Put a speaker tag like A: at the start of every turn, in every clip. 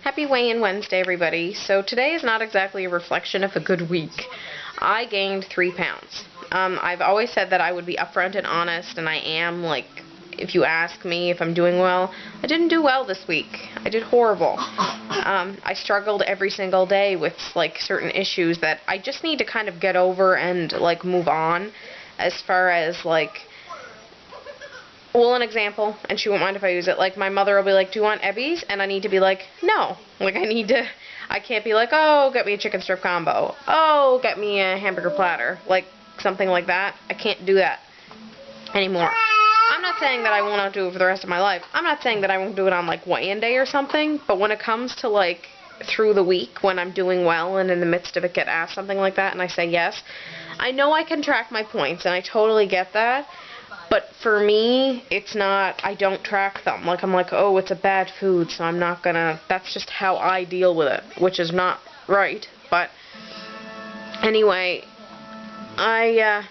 A: Happy Weigh-In Wednesday, everybody. So today is not exactly a reflection of a good week. I gained 3 pounds. I've always said that I would be upfront and honest, and I am. Like, if you ask me if I'm doing well, I didn't do well this week. I did horrible. I struggled every single day with, like, certain issues that I just need to kind of get over and, like, move on. As far as, like, well, an example, and she won't mind if I use it, like, my mother will be like, do you want Ebbies? And I need to be like, no. Like, I can't be like, oh, get me a chicken strip combo. Oh, get me a hamburger platter. Like, something like that. I can't do that anymore. I'm not saying that I won't not do it for the rest of my life. I'm not saying that I won't do it on, like, weigh-in day or something, but when it comes to, like, through the week, when I'm doing well and in the midst of it get asked something like that and I say yes, I know I can track my points, and I totally get that. But for me, it's not, I don't track them. Like, I'm like, oh, it's a bad food, so I'm not gonna, that's just how I deal with it, which is not right. But anyway, I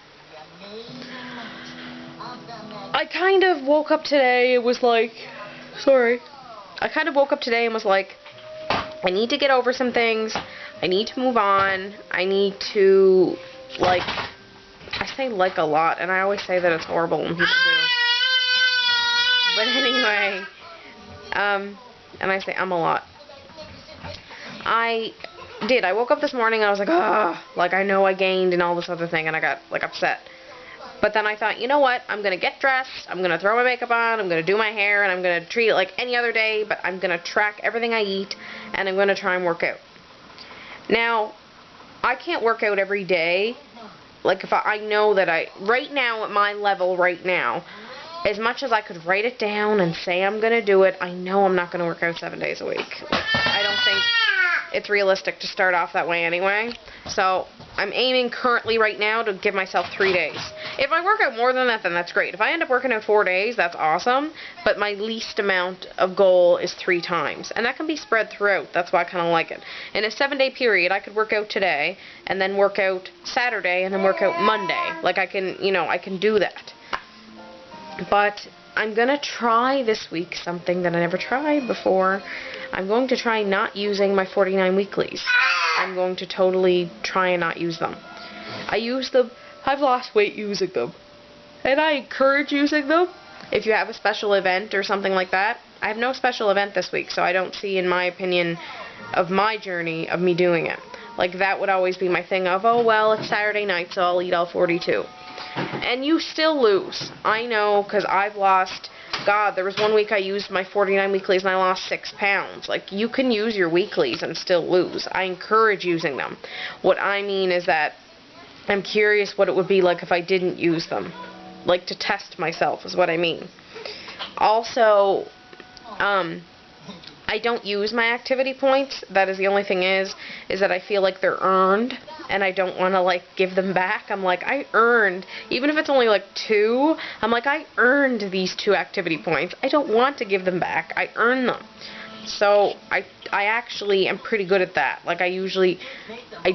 A: kind of woke up today, it was like, I kind of woke up today and was like, I need to get over some things, I need to move on, I need to, like, I say like a lot, and I always say that it's horrible when people do. But anyway, and I say a lot. I woke up this morning and I was like, ugh, like I know I gained and all this other thing, and I got, like, upset. But then I thought, you know what, I'm going to get dressed, I'm going to throw my makeup on, I'm going to do my hair, and I'm going to treat it like any other day, but I'm going to track everything I eat, and I'm going to try and work out. Now, I can't work out every day. Like, if I know that right now, at my level right now, as much as I could write it down and say I'm going to do it, I know I'm not going to work out 7 days a week. Like, I don't think it's realistic to start off that way anyway. So, I'm aiming currently right now to give myself 3 days. If I work out more than that, then that's great. If I end up working out 4 days, that's awesome. But my least amount of goal is 3 times. And that can be spread throughout. That's why I kind of like it. In a 7-day period, I could work out today, and then work out Saturday, and then work out Monday. Like, I can, you know, I can do that. But I'm going to try this week something that I never tried before. I'm going to try not using my 49 weeklies. I'm going to totally try and not use them. I use them. I've lost weight using them. And I encourage using them. If you have a special event or something like that. I have no special event this week, so I don't see, in my opinion, of my journey of me doing it. Like, that would always be my thing of, oh, well, it's Saturday night, so I'll eat all 42. And you still lose. I know, because I've lost, God, there was one week I used my 49 weeklies and I lost 6 pounds. Like, you can use your weeklies and still lose. I encourage using them. What I mean is that I'm curious what it would be like if I didn't use them. Like, to test myself is what I mean. Also, I don't use my activity points. That is the only thing is that I feel like they're earned, and I don't want to, like, give them back. I'm like, I earned, even if it's only, like, 2, I'm like, I earned these 2 activity points. I don't want to give them back. I earn them. So, I actually am pretty good at that. Like, I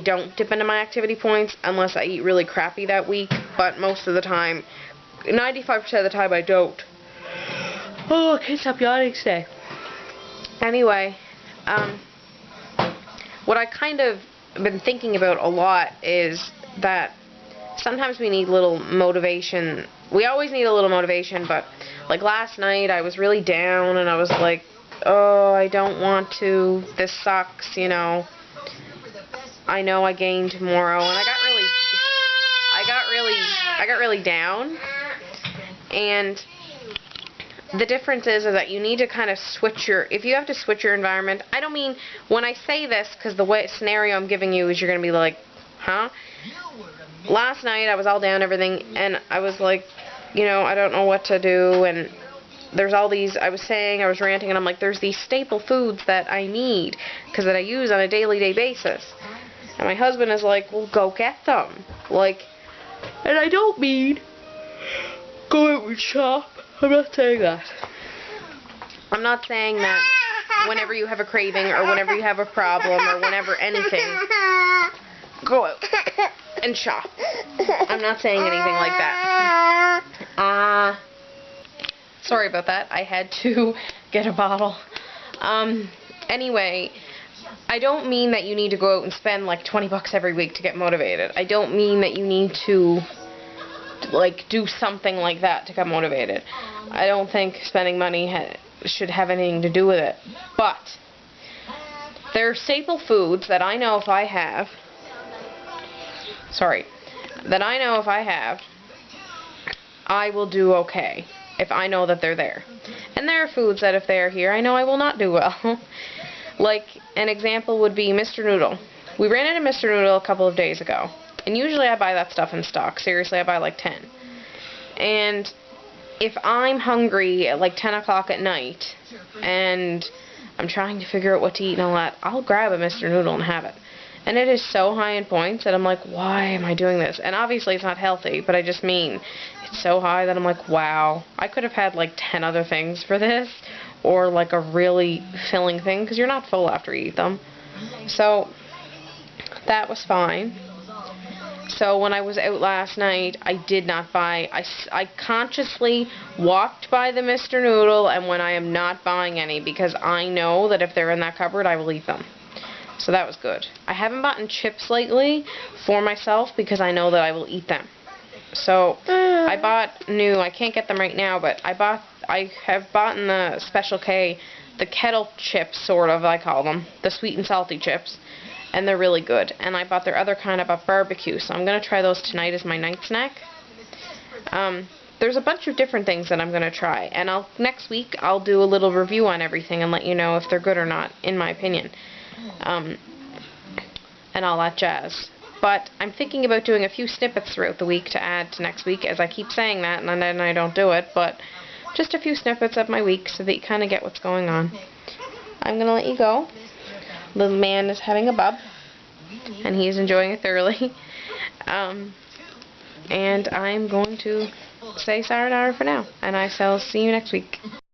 A: don't dip into my activity points unless I eat really crappy that week, but most of the time, 95% of the time I don't. Oh, I can't stop yawning today. Anyway, what I kind of been thinking about a lot is that sometimes we need little motivation. We always need a little motivation, but, like, last night I was really down and I was like, oh, I don't want to, this sucks, you know. I know I gain tomorrow, and I got really down, and the difference is that you need to kind of switch if you have to switch your environment. I don't mean, when I say this, because the scenario I'm giving you is you're going to be like, huh? Last night I was all down, everything, and I was like, you know, I don't know what to do, and there's all these, I was ranting, and I'm like, there's these staple foods that I need, because that I use on a day basis. And my husband is like, well, go get them. Like, and I don't mean go out and shop. I'm not saying that. I'm not saying that whenever you have a craving or whenever you have a problem or whenever anything, go out and shop. I'm not saying anything like that. Sorry about that. I had to get a bottle. Anyway, I don't mean that you need to go out and spend like 20 bucks every week to get motivated. I don't mean that you need to like do something like that to get motivated. I don't think spending money should have anything to do with it. But there are staple foods that I know if I have, I will do okay if I know that they're there. And there are foods that if they are here, I know I will not do well. Like, an example would be Mr. Noodle. We ran into Mr. Noodle a couple of days ago. And usually I buy that stuff in stock. Seriously, I buy like 10. And if I'm hungry at like 10 o'clock at night, and I'm trying to figure out what to eat and all that, I'll grab a Mr. Noodle and have it. And it is so high in points that I'm like, why am I doing this? And obviously it's not healthy, but I just mean, it's so high that I'm like, wow, I could have had like 10 other things for this, or like a really filling thing, because you're not full after you eat them. So, that was fine. So when I was out last night, I did not buy, I consciously walked by the Mr. Noodle, and when I am not buying any, because I know that if they're in that cupboard, I will eat them. So that was good. I haven't bought chips lately for myself, because I know that I will eat them. So, I bought new, I can't get them right now, but I have bought in the Special K, the kettle chips, sort of, I call them, the sweet and salty chips. And they're really good. And I bought their other kind about barbecue, so I'm going to try those tonight as my night snack. There's a bunch of different things that I'm going to try. And next week, I'll do a little review on everything and let you know if they're good or not, in my opinion. And all that jazz. But I'm thinking about doing a few snippets throughout the week to add to next week, as I keep saying that, and then I don't do it. But just a few snippets of my week so that you kind of get what's going on. I'm going to let you go. Little man is having a bub, and he's enjoying it thoroughly. And I'm going to say sayonara for now, and I shall see you next week.